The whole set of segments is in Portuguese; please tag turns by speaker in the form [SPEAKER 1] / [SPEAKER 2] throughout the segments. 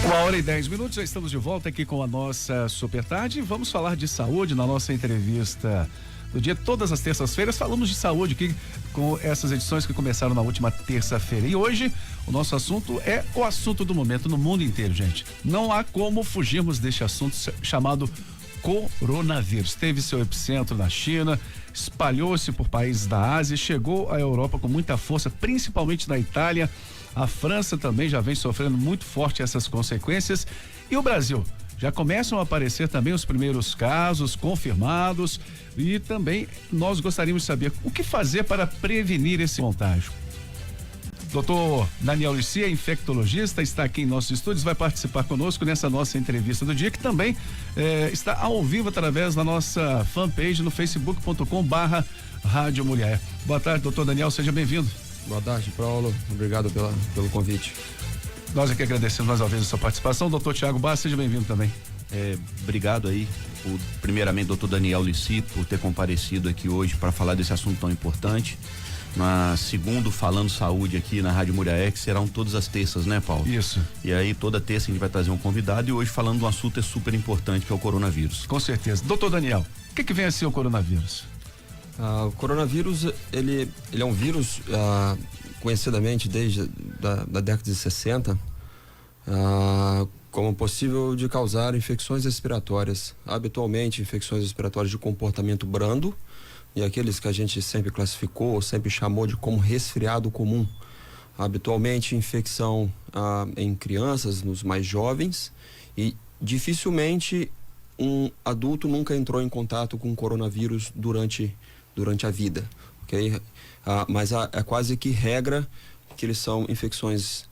[SPEAKER 1] 1h10, já estamos de volta aqui com a nossa Super Tarde e vamos falar de saúde na nossa entrevista do dia. Todas as terças-feiras falamos de saúde aqui com essas edições que começaram na última terça-feira. E hoje o nosso assunto é o assunto do momento no mundo inteiro, gente. Não há como fugirmos deste assunto chamado coronavírus. Teve seu epicentro na China, espalhou-se por países da Ásia, chegou à Europa com muita força, principalmente na Itália. A França também já vem sofrendo muito forte essas consequências. E o Brasil? Já começam a aparecer também os primeiros casos confirmados e também nós gostaríamos de saber o que fazer para prevenir esse contágio. Doutor Daniel Lissi, infectologista, está aqui em nossos estúdios, vai participar conosco nessa nossa entrevista do dia, que também está ao vivo através da nossa fanpage no facebook.com/Rádio Mulher. Boa tarde, doutor Daniel, seja bem-vindo.
[SPEAKER 2] Boa tarde, Paulo. Obrigado pelo convite.
[SPEAKER 1] Nós aqui agradecemos mais uma vez a sua participação. Doutor Tiago Bastos, seja bem-vindo também.
[SPEAKER 3] Obrigado aí, primeiramente, doutor Daniel Lissi, por ter comparecido aqui hoje para falar desse assunto tão importante. Segundo Falando Saúde aqui na Rádio Mulher, que serão todas as terças, né, Paulo?
[SPEAKER 1] Isso.
[SPEAKER 3] E aí toda terça a gente vai trazer um convidado e hoje falando de um assunto super importante, que é o coronavírus.
[SPEAKER 1] Com certeza. Doutor Daniel, o que vem a ser o coronavírus?
[SPEAKER 2] O coronavírus, ele é um vírus conhecidamente desde da década de 60 como possível de causar infecções respiratórias, habitualmente infecções respiratórias de comportamento brando e aqueles que a gente sempre classificou, sempre chamou de como resfriado comum, habitualmente infecção em crianças, nos mais jovens, e dificilmente um adulto nunca entrou em contato com coronavírus durante a vida, ok? Mas é quase que regra que eles são infecções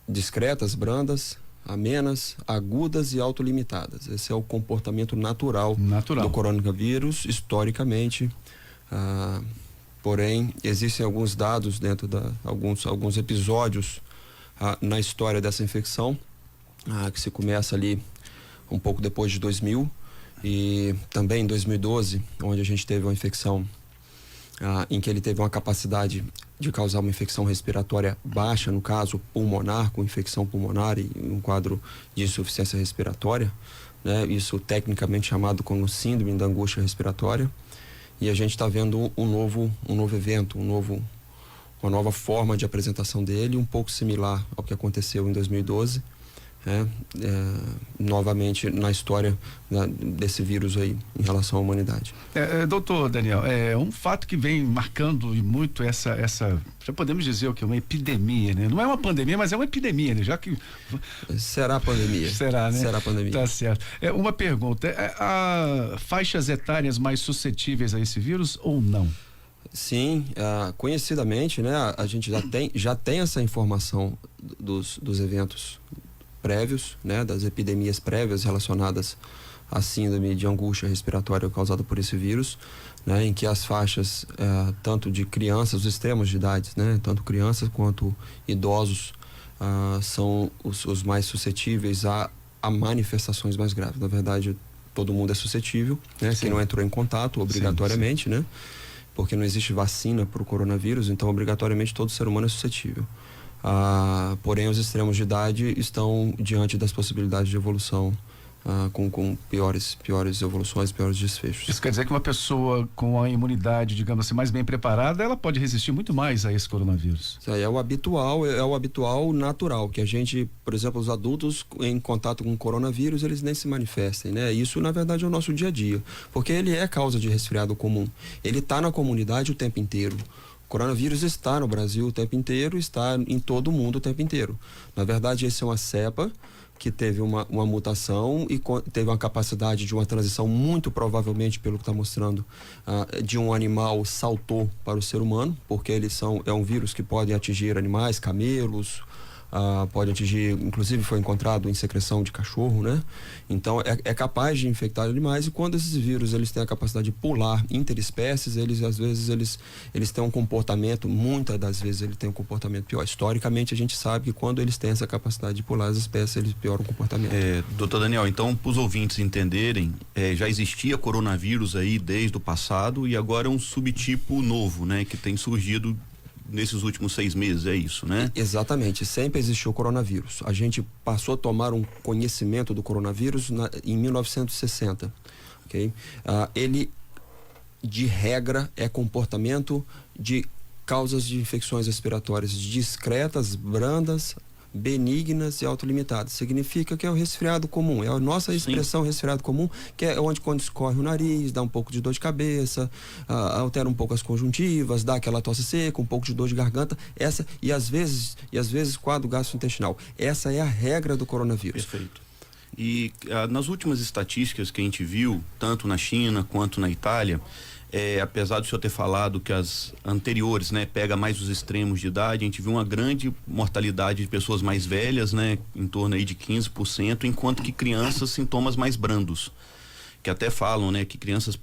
[SPEAKER 2] discretas, brandas, amenas, agudas e autolimitadas. Esse é o comportamento natural do coronavírus, historicamente. Porém, existem alguns dados dentro alguns episódios na história dessa infecção, que se começa ali um pouco depois de 2000 e também em 2012, onde a gente teve uma infecção em que ele teve uma capacidade de causar uma infecção respiratória baixa, no caso pulmonar, com infecção pulmonar e um quadro de insuficiência respiratória, né? Isso tecnicamente chamado como síndrome da angústia respiratória. E a gente está vendo um novo evento, uma nova forma de apresentação dele, um pouco similar ao que aconteceu em 2012. Novamente na história desse vírus aí em relação à humanidade.
[SPEAKER 1] Doutor Daniel, um fato que vem marcando muito essa já podemos dizer o que? Uma epidemia, né? Não é uma pandemia, mas é uma epidemia, né? Já que
[SPEAKER 2] será pandemia.
[SPEAKER 1] Será, né?
[SPEAKER 2] Será pandemia.
[SPEAKER 1] Tá certo. Uma pergunta, há faixas etárias mais suscetíveis a esse vírus ou não?
[SPEAKER 2] Sim, conhecidamente, né? A gente já tem essa informação dos eventos prévios, né, das epidemias prévias relacionadas à síndrome de angústia respiratória causada por esse vírus, né, em que as faixas tanto de crianças, os extremos de idades, né, tanto crianças quanto idosos são os mais suscetíveis a manifestações mais graves. Na verdade, todo mundo é suscetível, né, quem não entrou em contato obrigatoriamente, sim. Né, porque não existe vacina para o coronavírus, então obrigatoriamente todo ser humano é suscetível. Porém, os extremos de idade estão diante das possibilidades de evolução com piores evoluções, piores desfechos.
[SPEAKER 1] Isso quer dizer que uma pessoa com a imunidade, digamos assim, mais bem preparada, ela pode resistir muito mais a esse coronavírus.
[SPEAKER 2] Isso aí é o habitual natural, que a gente, por exemplo, os adultos em contato com o coronavírus, eles nem se manifestem, né? Isso, na verdade, é o nosso dia a dia, porque ele é causa de resfriado comum. Ele está na comunidade o tempo inteiro. O coronavírus está no Brasil o tempo inteiro, está em todo o mundo o tempo inteiro. Na verdade, esse é uma cepa que teve uma mutação e teve uma capacidade de uma transição, muito provavelmente, pelo que está mostrando, de um animal saltou para o ser humano, porque é um vírus que pode atingir animais, camelos, pode atingir, inclusive foi encontrado em secreção de cachorro, né? Então é capaz de infectar animais, e quando esses vírus eles têm a capacidade de pular interespécies, às vezes eles têm um comportamento, muitas das vezes ele tem um comportamento pior. Historicamente a gente sabe que quando eles têm essa capacidade de pular as espécies, eles pioram o comportamento.
[SPEAKER 3] Doutor Daniel, então para os ouvintes entenderem, já existia coronavírus aí desde o passado e agora é um subtipo novo, né? Que tem surgido nesses últimos 6 meses, é isso, né?
[SPEAKER 2] Exatamente, sempre existiu o coronavírus. A gente passou a tomar um conhecimento do coronavírus em 1960, ok? Ele, de regra, é comportamento de causas de infecções respiratórias discretas, brandas, benignas e autolimitadas. Significa que é o resfriado comum, é a nossa expressão resfriado comum, que é onde quando escorre o nariz, dá um pouco de dor de cabeça, altera um pouco as conjuntivas, dá aquela tosse seca, um pouco de dor de garganta, e às vezes quadro gastrointestinal. Essa é a regra do coronavírus.
[SPEAKER 3] Perfeito. E nas últimas estatísticas que a gente viu, tanto na China quanto na Itália, apesar do senhor ter falado que as anteriores, né, pega mais os extremos de idade, a gente viu uma grande mortalidade de pessoas mais velhas, né, em torno aí de 15%, enquanto que crianças, sintomas mais brandos, que até falam, né, que crianças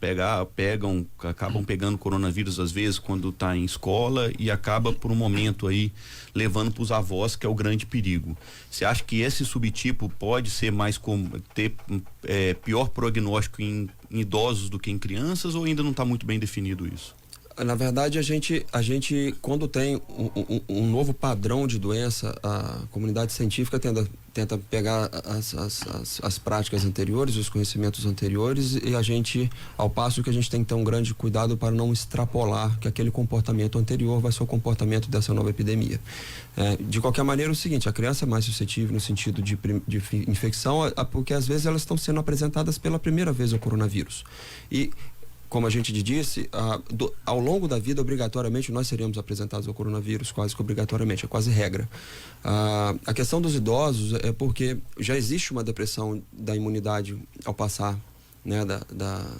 [SPEAKER 3] acabam pegando coronavírus às vezes quando está em escola e acaba por um momento aí levando para os avós, que é o grande perigo. Você acha que esse subtipo pode ser ter pior prognóstico em idosos do que em crianças, ou ainda não está muito bem definido isso?
[SPEAKER 2] Na verdade, a gente quando tem um novo padrão de doença, a comunidade científica tenta pegar as práticas anteriores, os conhecimentos anteriores, e ao passo que a gente tem que ter um grande cuidado para não extrapolar que aquele comportamento anterior vai ser o comportamento dessa nova epidemia. De qualquer maneira, é o seguinte, a criança é mais suscetível no sentido de infecção, porque às vezes elas estão sendo apresentadas pela primeira vez ao coronavírus. E como a gente disse, ao longo da vida, obrigatoriamente, nós seremos apresentados ao coronavírus, quase que obrigatoriamente, é quase regra. A questão dos idosos é porque já existe uma depressão da imunidade ao passar, né,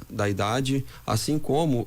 [SPEAKER 2] da idade, assim como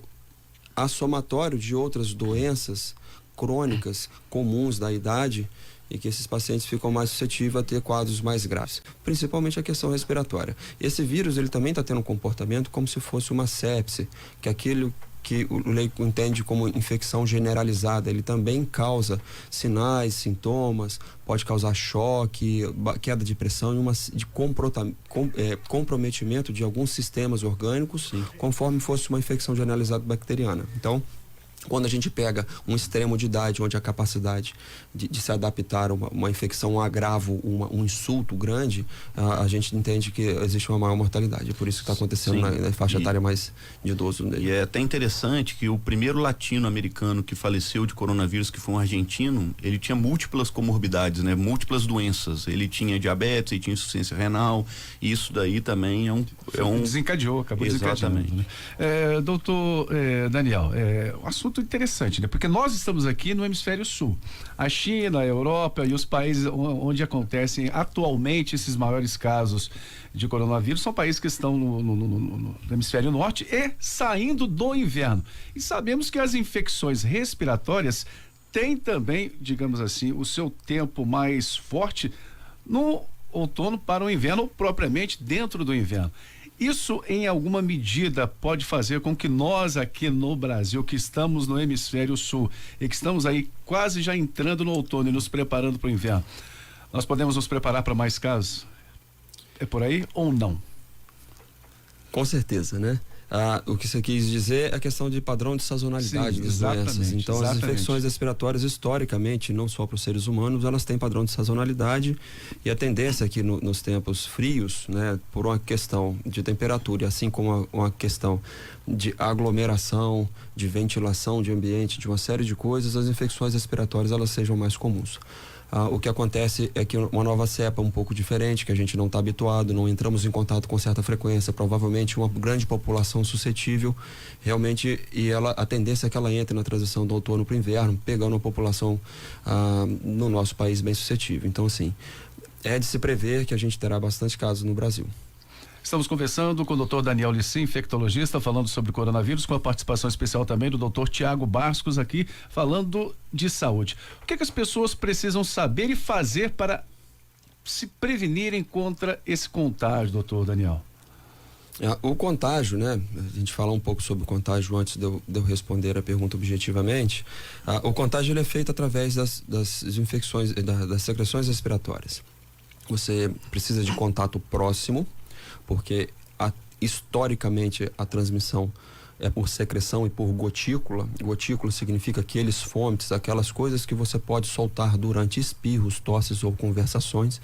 [SPEAKER 2] a somatório de outras doenças crônicas comuns da idade, e que esses pacientes ficam mais suscetíveis a ter quadros mais graves, principalmente a questão respiratória. Esse vírus, ele também está tendo um comportamento como se fosse uma sepse, que é aquilo que o leigo entende como infecção generalizada. Ele também causa sinais, sintomas, pode causar choque, queda de pressão e comprometimento de alguns sistemas orgânicos, conforme fosse uma infecção generalizada bacteriana. Então, quando a gente pega um extremo de idade, onde a capacidade de se adaptar a uma infecção, um agravo, um insulto grande, a gente entende que existe uma maior mortalidade. É por isso que está acontecendo na faixa etária mais de idoso.
[SPEAKER 3] E é até interessante que o primeiro latino-americano que faleceu de coronavírus, que foi um argentino, ele tinha múltiplas comorbidades, né? Múltiplas doenças. Ele tinha diabetes, ele tinha insuficiência renal, e isso daí também
[SPEAKER 1] desencadeou, acabou
[SPEAKER 3] Exatamente.
[SPEAKER 1] desencadeando, né? Doutor Daniel, um assunto interessante, né? Porque nós estamos aqui no hemisfério sul. A China, a Europa e os países onde acontecem atualmente esses maiores casos de coronavírus são países que estão no hemisfério norte e saindo do inverno. E sabemos que as infecções respiratórias têm também, digamos assim, o seu tempo mais forte no outono para o inverno, ou propriamente dentro do inverno. Isso, em alguma medida, pode fazer com que nós aqui no Brasil, que estamos no hemisfério sul e que estamos aí quase já entrando no outono e nos preparando para o inverno, nós podemos nos preparar para mais casos? É por aí ou não?
[SPEAKER 2] Com certeza, né? O que você quis dizer é a questão de padrão de sazonalidade das doenças. Então, as infecções respiratórias, historicamente, não só para os seres humanos, elas têm padrão de sazonalidade, e a tendência aqui nos tempos frios, né, por uma questão de temperatura, assim como uma questão de aglomeração, de ventilação de ambiente, de uma série de coisas, as infecções respiratórias elas sejam mais comuns. O que acontece é que uma nova cepa um pouco diferente, que a gente não está habituado, não entramos em contato com certa frequência, provavelmente uma grande população suscetível, realmente, e a tendência é que ela entre na transição do outono para o inverno, pegando a população no nosso país bem suscetível. Então, assim, é de se prever que a gente terá bastante casos no Brasil.
[SPEAKER 1] Estamos conversando com o Dr. Daniel Lissi, infectologista, falando sobre coronavírus, com a participação especial também do Dr. Tiago Bascos aqui, falando de saúde. O que as pessoas precisam saber e fazer para se prevenirem contra esse contágio, doutor Daniel?
[SPEAKER 2] O contágio, né? A gente fala um pouco sobre o contágio antes de eu responder a pergunta objetivamente. O contágio ele é feito através das infecções, das secreções respiratórias. Você precisa de contato próximo, porque historicamente a transmissão é por secreção e por gotícula. Gotícula significa aqueles fomites, aquelas coisas que você pode soltar durante espirros, tosses ou conversações.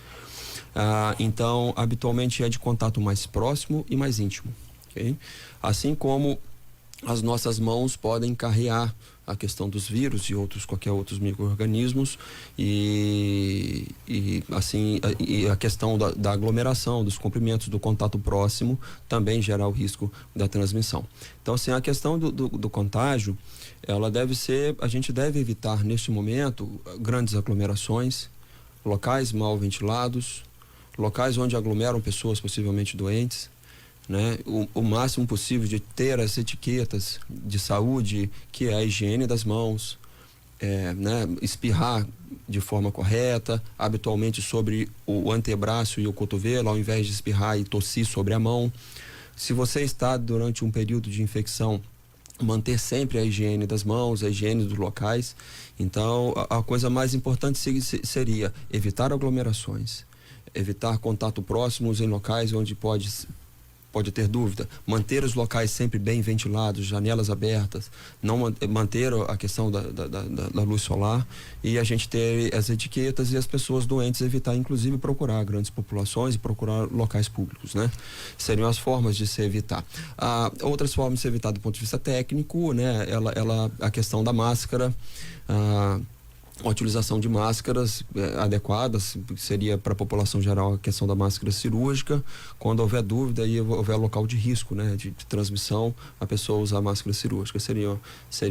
[SPEAKER 2] Então, habitualmente é de contato mais próximo e mais íntimo. Okay? Assim como as nossas mãos podem carrear a questão dos vírus e qualquer outros micro-organismos e a questão da aglomeração, dos comprimentos, do contato próximo também gera o risco da transmissão. Então, assim, a questão do contágio, a gente deve evitar neste momento grandes aglomerações, locais mal ventilados, locais onde aglomeram pessoas possivelmente doentes, né? O máximo possível de ter as etiquetas de saúde, que é a higiene das mãos, né? Espirrar de forma correta, habitualmente sobre o antebraço e o cotovelo, ao invés de espirrar e tossir sobre a mão. Se você está durante um período de infecção, manter sempre a higiene das mãos, a higiene dos locais. Então, a coisa mais importante seria evitar aglomerações, evitar contato próximos em locais onde pode ter dúvida, manter os locais sempre bem ventilados, janelas abertas, não manter a questão da luz solar, e a gente ter as etiquetas e as pessoas doentes evitar, inclusive, procurar grandes populações e procurar locais públicos, né? Seriam as formas de se evitar. Outras formas de se evitar do ponto de vista técnico, né? A questão da máscara, a utilização de máscaras adequadas, seria para a população geral a questão da máscara cirúrgica. Quando houver dúvida e houver local de risco, né, de transmissão, a pessoa usar máscara cirúrgica seria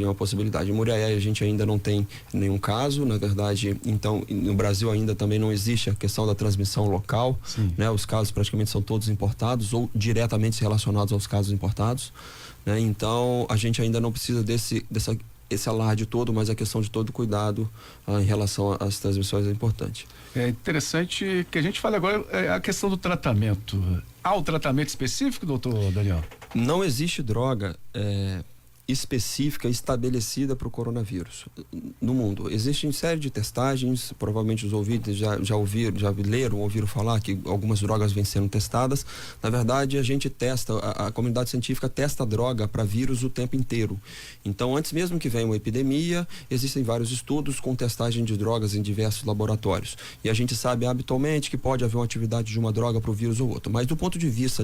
[SPEAKER 2] uma possibilidade. Em Muriaé a gente ainda não tem nenhum caso, na verdade, então no Brasil ainda também não existe a questão da transmissão local, né, os casos praticamente são todos importados ou diretamente relacionados aos casos importados, né, então a gente ainda não precisa esse alarde todo, mas a questão de todo cuidado em relação às transmissões é importante.
[SPEAKER 1] É interessante que a gente fale agora a questão do tratamento. Há um tratamento específico, doutor Daniel?
[SPEAKER 2] Não existe droga específica estabelecida para o coronavírus no mundo. Existem série de testagens, provavelmente os ouvintes já ouviram falar que algumas drogas vêm sendo testadas. Na verdade, a gente a comunidade científica testa a droga para vírus o tempo inteiro. Então, antes mesmo que venha uma epidemia, existem vários estudos com testagem de drogas em diversos laboratórios. E a gente sabe habitualmente que pode haver uma atividade de uma droga para o vírus ou outro. Mas do ponto de vista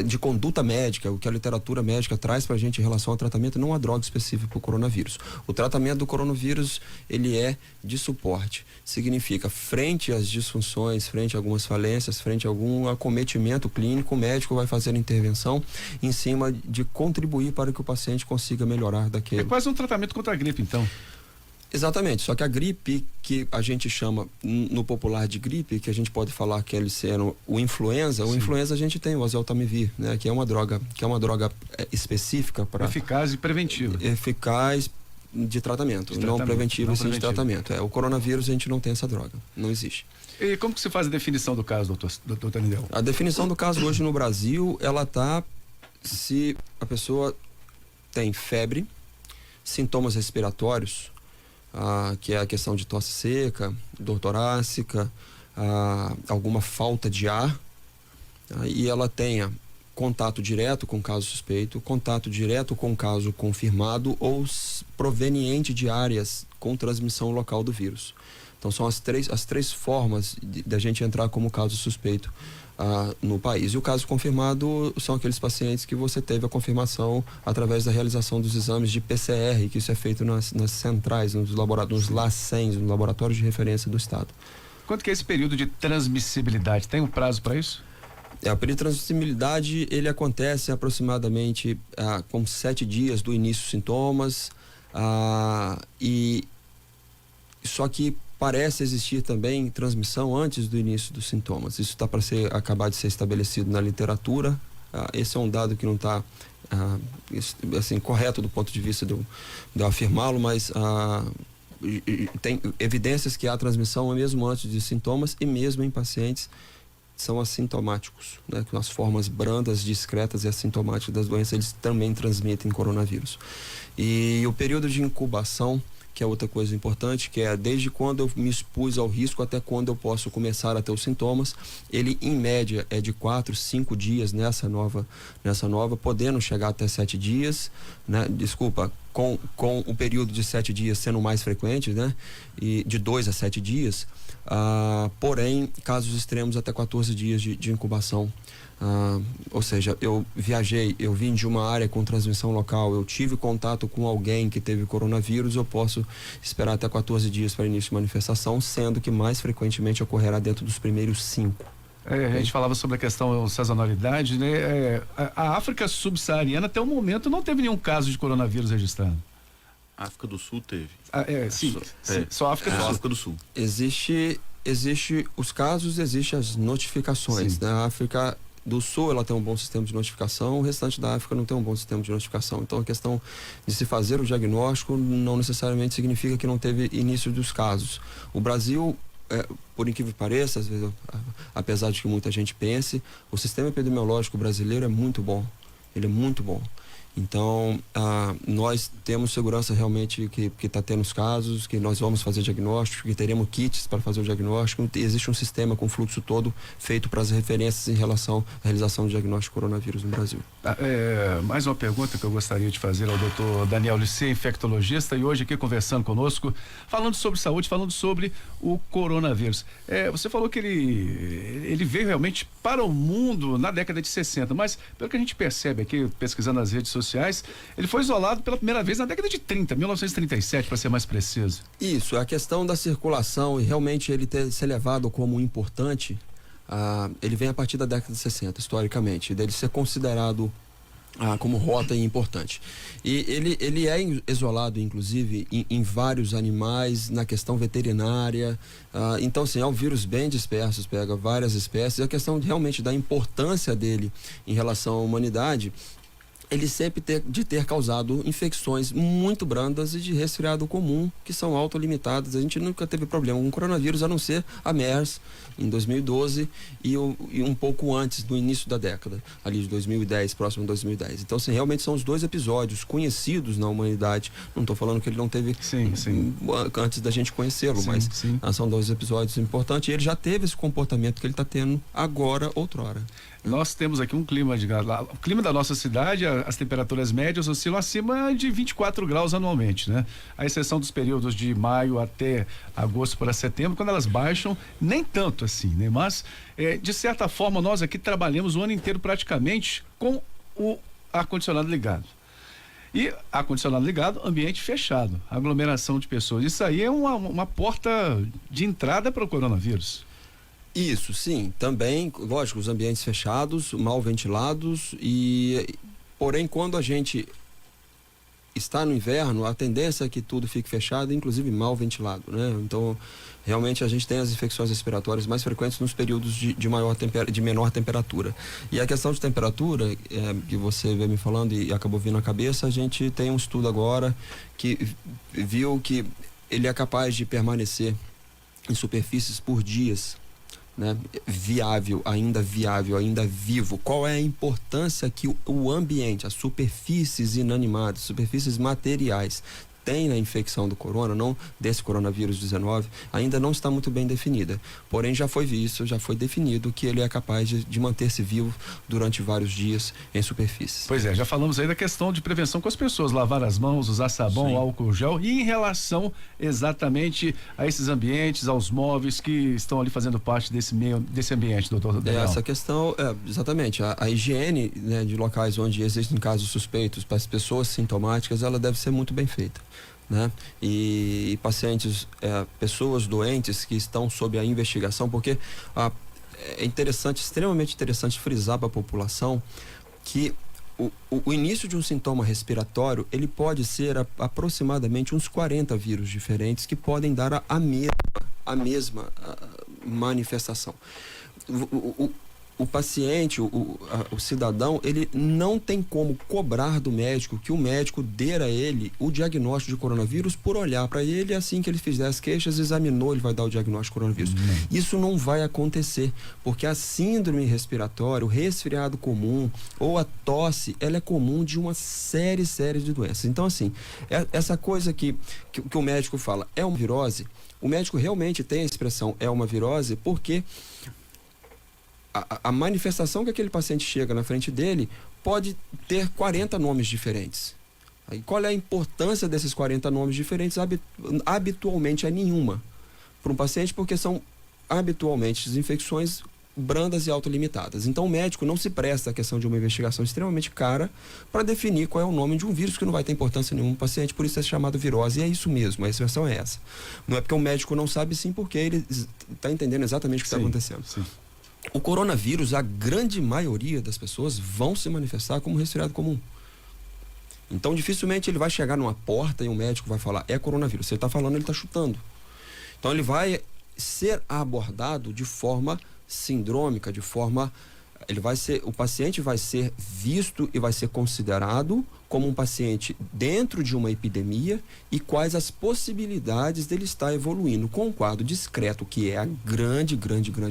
[SPEAKER 2] de conduta médica, o que a literatura médica traz para a gente em relação ao tratamento, não há droga específica para o coronavírus. O tratamento do coronavírus, ele é de suporte. Significa, frente às disfunções, frente a algumas falências, frente a algum acometimento clínico, o médico vai fazer a intervenção em cima de contribuir para que o paciente consiga melhorar daquele.
[SPEAKER 1] É quase um tratamento contra a gripe, então.
[SPEAKER 2] Exatamente, só que a gripe que a gente chama no popular de gripe, que a gente pode falar que eles serão o influenza, o influenza a gente tem o oseltamivir, né, que é uma droga específica para
[SPEAKER 1] eficaz e preventiva.
[SPEAKER 2] Eficaz de tratamento, não preventiva, sim de tratamento. O coronavírus a gente não tem essa droga, não existe.
[SPEAKER 1] E como que se faz a definição do caso, doutor Daniel?
[SPEAKER 2] A definição do caso hoje no Brasil, ela tá se a pessoa tem febre, sintomas respiratórios, que é a questão de tosse seca, dor torácica, alguma falta de ar, e ela tenha contato direto com caso suspeito, contato direto com caso confirmado ou proveniente de áreas com transmissão local do vírus. Então são as três formas da gente entrar como caso suspeito no país. E o caso confirmado são aqueles pacientes que você teve a confirmação através da realização dos exames de PCR, que isso é feito nas centrais, nos LACENs, nos laboratórios de referência do Estado.
[SPEAKER 1] Quanto que é esse período de transmissibilidade? Tem um prazo para isso?
[SPEAKER 2] A período de transmissibilidade, ele acontece aproximadamente com 7 dias do início dos sintomas, só que parece existir também transmissão antes do início dos sintomas. Isso está para acabar de ser estabelecido na literatura. Esse é um dado que não está assim, correto do ponto de vista de eu afirmá-lo, mas tem evidências que há transmissão mesmo antes de sintomas e mesmo em pacientes são assintomáticos, né? As formas brandas, discretas e assintomáticas das doenças, eles também transmitem coronavírus. E o período de incubação que é outra coisa importante, que é desde quando eu me expus ao risco até quando eu posso começar a ter os sintomas. Ele, em média, é de 4, 5 dias nessa nova, podendo chegar até 7 dias, né? Desculpa, com o período de 7 dias sendo mais frequente, né? E de 2 a 7 dias. Porém, casos extremos até 14 dias de incubação. Ou seja, eu vim de uma área com transmissão local, eu tive contato com alguém que teve coronavírus, eu posso esperar até 14 dias para início de manifestação, sendo que mais frequentemente ocorrerá dentro dos primeiros 5.
[SPEAKER 1] A gente falava sobre a questão sazonalidade, né? A África subsaariana até o momento não teve nenhum caso de coronavírus registrado.
[SPEAKER 3] A África do Sul teve.
[SPEAKER 1] Sim, só a África do Sul.
[SPEAKER 2] Existe os casos, existe as notificações, né? A África do Sul, ela tem um bom sistema de notificação, o restante da África não tem um bom sistema de notificação. Então, a questão de se fazer o diagnóstico não necessariamente significa que não teve início dos casos. O Brasil, por incrível que pareça, às vezes, apesar de que muita gente pense, o sistema epidemiológico brasileiro é muito bom. Ele é muito bom. Então, nós temos segurança realmente que está tendo os casos, que nós vamos fazer diagnóstico, que teremos kits para fazer o diagnóstico. Existe um sistema com fluxo todo feito para as referências em relação à realização do diagnóstico de coronavírus no Brasil.
[SPEAKER 1] Mais uma pergunta que eu gostaria de fazer ao Dr. Daniel Lisset, infectologista, e hoje aqui conversando conosco, falando sobre saúde, falando sobre o coronavírus. Você falou que ele veio realmente para o mundo na década de 60, mas pelo que a gente percebe aqui, pesquisando nas redes sociais, ele foi isolado pela primeira vez na década de 1937, para ser mais preciso.
[SPEAKER 2] Isso, a questão da circulação e realmente ele ser levado como importante, ele vem a partir da década de 60, historicamente, dele ser considerado como rota importante. E ele é isolado, inclusive, em vários animais, na questão veterinária. Então, assim, é um vírus bem disperso, pega várias espécies. A questão realmente da importância dele em relação à humanidade, ele sempre de ter causado infecções muito brandas e de resfriado comum, que são autolimitadas. A gente nunca teve problema com coronavírus, a não ser a MERS, em 2012, e um pouco antes, no início da década, ali de 2010, próximo de 2010. Então, assim, realmente são os 2 episódios conhecidos na humanidade. Não estou falando que ele não teve antes da gente conhecê-lo, mas são 2 episódios importantes, e ele já teve esse comportamento que ele está tendo agora, outrora.
[SPEAKER 1] Nós temos aqui um clima o clima da nossa cidade, as temperaturas médias oscilam acima de 24 graus anualmente, né? À exceção dos períodos de maio até agosto para setembro, quando elas baixam, nem tanto assim, né? Mas, de certa forma, nós aqui trabalhamos o ano inteiro praticamente com o ar-condicionado ligado. E ar-condicionado ligado, ambiente fechado, aglomeração de pessoas. Isso aí é uma porta de entrada para o coronavírus.
[SPEAKER 2] Isso, sim. Também, lógico, os ambientes fechados, mal ventilados, porém, quando a gente está no inverno, a tendência é que tudo fique fechado, inclusive mal ventilado, né? Então, realmente a gente tem as infecções respiratórias mais frequentes nos períodos de menor temperatura. E a questão de temperatura, que você veio me falando e acabou vindo à cabeça, a gente tem um estudo agora que viu que ele é capaz de permanecer em superfícies por dias, né? Ainda vivo. Qual é a importância que o ambiente, as superfícies inanimadas, superfícies materiais tem na infecção do desse coronavírus 19, ainda não está muito bem definida. Porém, já foi definido que ele é capaz de manter-se vivo durante vários dias em superfícies.
[SPEAKER 1] Pois já falamos aí da questão de prevenção com as pessoas, lavar as mãos, usar sabão, álcool gel, e em relação exatamente a esses ambientes, aos móveis que estão ali fazendo parte desse ambiente, doutor Daniel.
[SPEAKER 2] Essa questão, exatamente, a higiene, né, de locais onde existem casos suspeitos para as pessoas sintomáticas, ela deve ser muito bem feita, né? E pacientes, pessoas doentes que estão sob a investigação, porque é extremamente interessante frisar para a população que o início de um sintoma respiratório, ele pode ser aproximadamente uns 40 vírus diferentes que podem dar a mesma manifestação. o paciente, o cidadão, ele não tem como cobrar do médico que o médico dê a ele o diagnóstico de coronavírus por olhar para ele, assim que ele fizer as queixas, examinou, ele vai dar o diagnóstico de coronavírus. Isso não vai acontecer, porque a síndrome respiratória, o resfriado comum ou a tosse, ela é comum de uma série de doenças. Então, assim, essa coisa que o médico fala é uma virose, o médico realmente tem a expressão é uma virose porque a manifestação que aquele paciente chega na frente dele pode ter 40 nomes diferentes. Aí, qual é a importância desses 40 nomes diferentes? Habitualmente é nenhuma para um paciente, porque são habitualmente infecções brandas e autolimitadas. Então o médico não se presta à questão de uma investigação extremamente cara para definir qual é o nome de um vírus que não vai ter importância nenhuma no paciente, por isso é chamado virose, e é isso mesmo, a expressão é essa. Não é porque o médico não sabe, sim, porque ele está entendendo exatamente o que está acontecendo.
[SPEAKER 1] Sim.
[SPEAKER 2] O coronavírus, a grande maioria das pessoas vão se manifestar como resfriado comum. Então, dificilmente ele vai chegar numa porta e o médico vai falar, é coronavírus. Se ele está falando, ele está chutando. Então, ele vai ser abordado de forma sindrômica, o paciente vai ser visto e vai ser considerado como um paciente dentro de uma epidemia e quais as possibilidades dele estar evoluindo com um quadro discreto, que é a grande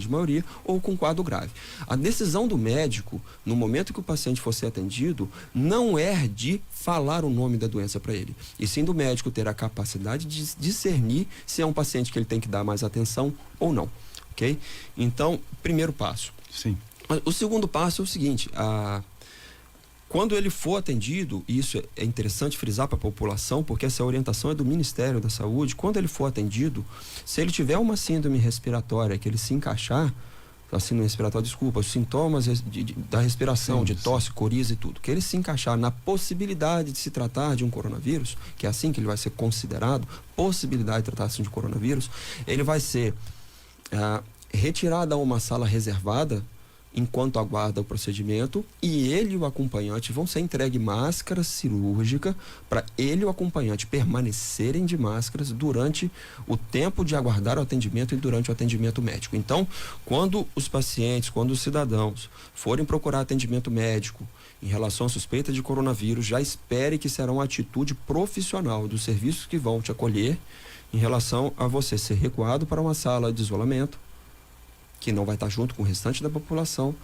[SPEAKER 2] maioria, ou com um quadro grave. A decisão do médico, no momento que o paciente for ser atendido, não é de falar o nome da doença para ele, e sim do médico ter a capacidade de discernir se é um paciente que ele tem que dar mais atenção ou não, ok? Então, primeiro passo.
[SPEAKER 1] Sim.
[SPEAKER 2] O segundo passo é o seguinte, quando ele for atendido, e isso é interessante frisar para a população, porque essa orientação é do Ministério da Saúde, quando ele for atendido, se ele tiver uma síndrome respiratória, que ele se encaixar, síndrome respiratória, os sintomas da respiração, de tosse, coriza e tudo, que ele se encaixar na possibilidade de se tratar de um coronavírus, que é assim que ele vai ser considerado, possibilidade de tratar-se de coronavírus, ele vai ser retirado a uma sala reservada, enquanto aguarda o procedimento, e ele e o acompanhante vão ser entregue máscara cirúrgica para ele e o acompanhante permanecerem de máscaras durante o tempo de aguardar o atendimento e durante o atendimento médico. Então, quando os cidadãos forem procurar atendimento médico em relação à suspeita de coronavírus, já espere que será uma atitude profissional dos serviços que vão te acolher em relação a você ser recuado para uma sala de isolamento, que não vai estar junto com o restante da população,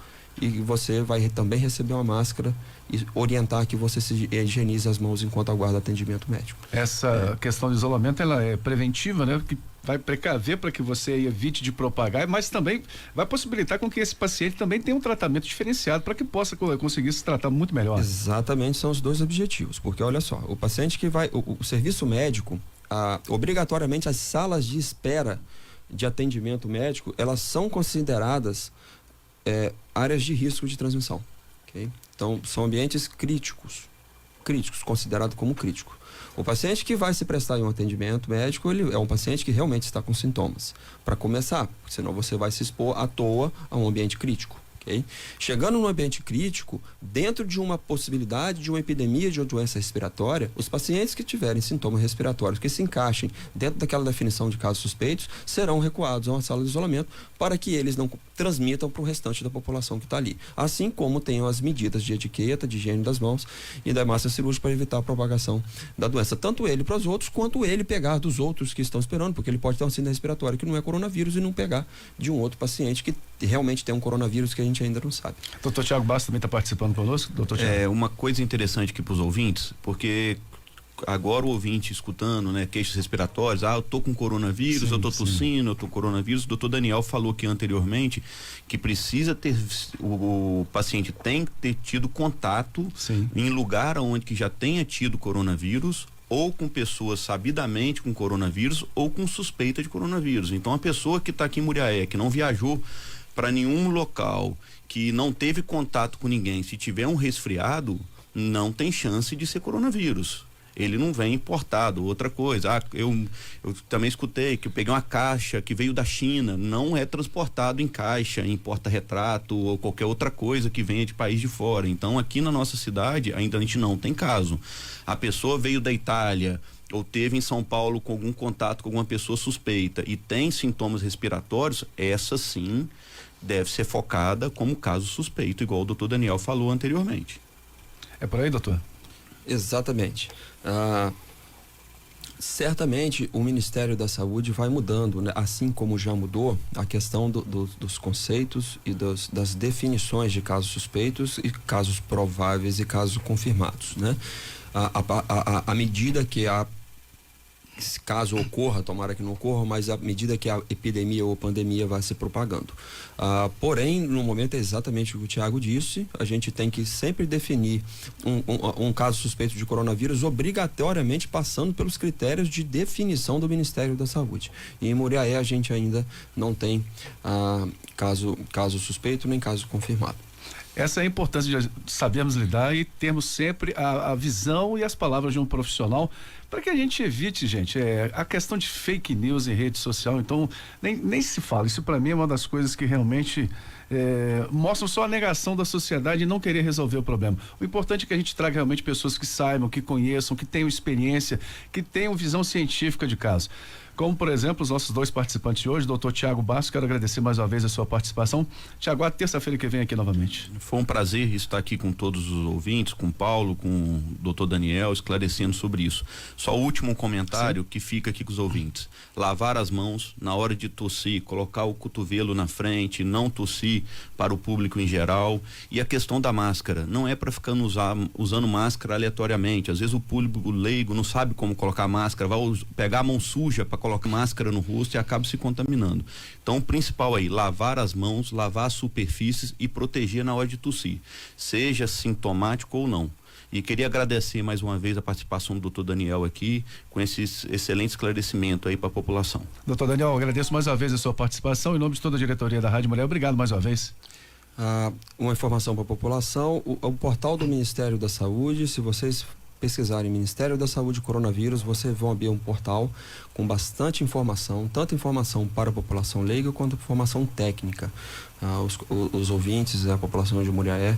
[SPEAKER 2] e você vai também receber uma máscara e orientar que você se higienize as mãos enquanto aguarda atendimento médico.
[SPEAKER 1] Essa questão de isolamento, ela é preventiva, né? Que vai precaver para que você evite de propagar, mas também vai possibilitar com que esse paciente também tenha um tratamento diferenciado para que possa conseguir se tratar muito melhor.
[SPEAKER 2] Exatamente, são os dois objetivos, porque olha só, o paciente que vai, o serviço médico, obrigatoriamente as salas de espera de atendimento médico, elas são consideradas áreas de risco de transmissão, okay? Então, são ambientes críticos, considerado como crítico. O paciente que vai se prestar em um atendimento médico, ele é um paciente que realmente está com sintomas, para começar, porque senão você vai se expor à toa a um ambiente crítico. Okay? Chegando no ambiente crítico, dentro de uma possibilidade de uma epidemia de uma doença respiratória, os pacientes que tiverem sintomas respiratórios que se encaixem dentro daquela definição de casos suspeitos serão recuados a uma sala de isolamento para que eles não transmitam para o restante da população que está ali. Assim como tenham as medidas de etiqueta, de higiene das mãos e da máscara cirúrgica para evitar a propagação da doença. Tanto ele para os outros, quanto ele pegar dos outros que estão esperando, porque ele pode ter uma síndrome respiratória que não é coronavírus e não pegar de um outro paciente que realmente tem um coronavírus que a gente ainda não sabe.
[SPEAKER 1] Doutor Tiago Bastos também está participando conosco, doutor Tiago?
[SPEAKER 3] Uma coisa interessante aqui para os ouvintes, porque agora o ouvinte escutando, né, queixas respiratórias, eu tô com coronavírus, eu tô tossindo, eu tô com coronavírus. O doutor Daniel falou aqui anteriormente que precisa ter, o paciente tem que ter tido contato em lugar onde que já tenha tido coronavírus, ou com pessoas sabidamente com coronavírus, ou com suspeita de coronavírus. Então a pessoa que está aqui em Muriaé, que não viajou para nenhum local, que não teve contato com ninguém, se tiver um resfriado, não tem chance de ser coronavírus. Ele não vem importado. Outra coisa, eu também escutei que eu peguei uma caixa que veio da China, não é transportado em caixa, em porta-retrato ou qualquer outra coisa que venha de país de fora. Então aqui na nossa cidade ainda a gente não tem caso. A pessoa veio da Itália ou teve em São Paulo com algum contato com alguma pessoa suspeita e tem sintomas respiratórios, essa sim deve ser focada como caso suspeito, igual o doutor Daniel falou anteriormente.
[SPEAKER 1] É por aí, doutor?
[SPEAKER 2] Exatamente. Certamente o Ministério da Saúde vai mudando, né? Assim como já mudou a questão dos conceitos e das definições de casos suspeitos e casos prováveis e casos confirmados, né? À medida que caso ocorra, tomara que não ocorra, mas à medida que a epidemia ou pandemia vai se propagando. Porém, no momento é exatamente o que o Tiago disse, a gente tem que sempre definir um caso suspeito de coronavírus obrigatoriamente passando pelos critérios de definição do Ministério da Saúde. E em Muriaé a gente ainda não tem caso suspeito nem caso confirmado.
[SPEAKER 1] Essa é a importância de sabermos lidar e termos sempre a visão e as palavras de um profissional para que a gente evite, gente, a questão de fake news em rede social. Então, nem se fala. Isso para mim é uma das coisas que realmente mostram só a negação da sociedade e não querer resolver o problema. O importante é que a gente traga realmente pessoas que saibam, que conheçam, que tenham experiência, que tenham visão científica de caso. Como, por exemplo, os nossos dois participantes de hoje, doutor Tiago Bastos, quero agradecer mais uma vez a sua participação. Tiago, a terça-feira que vem aqui novamente.
[SPEAKER 3] Foi um prazer estar aqui com todos os ouvintes, com o Paulo, com o doutor Daniel, esclarecendo sobre isso. Só o último comentário que fica aqui com os ouvintes. Lavar as mãos na hora de tossir, colocar o cotovelo na frente, não tossir para o público em geral. E a questão da máscara, não é para ficar usando máscara aleatoriamente. Às vezes o público leigo não sabe como colocar máscara, vai pegar a mão suja para coloca máscara no rosto e acaba se contaminando. Então, o principal aí, lavar as mãos, lavar as superfícies e proteger na hora de tossir, seja sintomático ou não. E queria agradecer mais uma vez a participação do doutor Daniel aqui, com esse excelente esclarecimento aí para a população.
[SPEAKER 1] Doutor Daniel, agradeço mais uma vez a sua participação em nome de toda a diretoria da Rádio Mulher. Obrigado mais uma vez.
[SPEAKER 2] Uma informação para a população, o portal do Ministério da Saúde, se vocês pesquisarem Ministério da Saúde Coronavírus, vocês vão abrir um portal com bastante informação, tanto informação para a população leiga quanto informação técnica. Os ouvintes, a população de Muriaé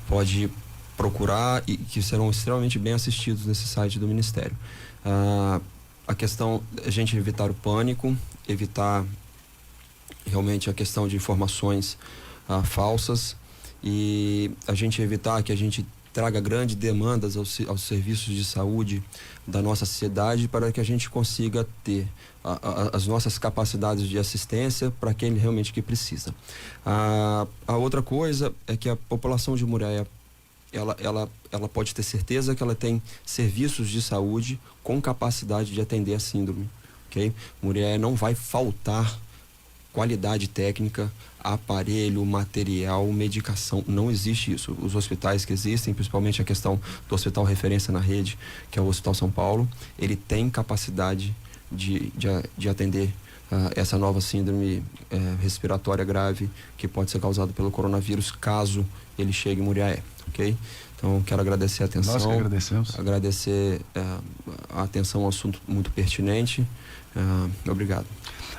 [SPEAKER 2] pode procurar e que serão extremamente bem assistidos nesse site do Ministério. A questão é a gente evitar o pânico, evitar realmente a questão de informações falsas e a gente evitar que a gente traga grandes demandas aos serviços de saúde da nossa sociedade para que a gente consiga ter as nossas capacidades de assistência para aquele realmente que precisa. A outra coisa é que a população de Muriaé ela pode ter certeza que ela tem serviços de saúde com capacidade de atender a síndrome, ok? Muriaé não vai faltar qualidade técnica, aparelho, material, medicação, não existe isso. Os hospitais que existem, principalmente a questão do hospital referência na rede, que é o Hospital São Paulo, ele tem capacidade de atender essa nova síndrome respiratória grave que pode ser causada pelo coronavírus, caso ele chegue em Muriaé, ok? Então, quero agradecer a atenção.
[SPEAKER 1] Nós que agradecemos.
[SPEAKER 2] Agradecer a atenção ao assunto muito pertinente. Obrigado.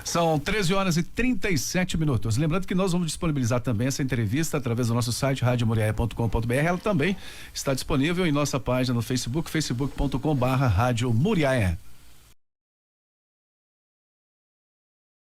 [SPEAKER 1] São 13h37. Lembrando que nós vamos disponibilizar também essa entrevista através do nosso site radiomuriaé.com.br. Ela também está disponível em nossa página no Facebook, facebook.com/Rádio Muriaé.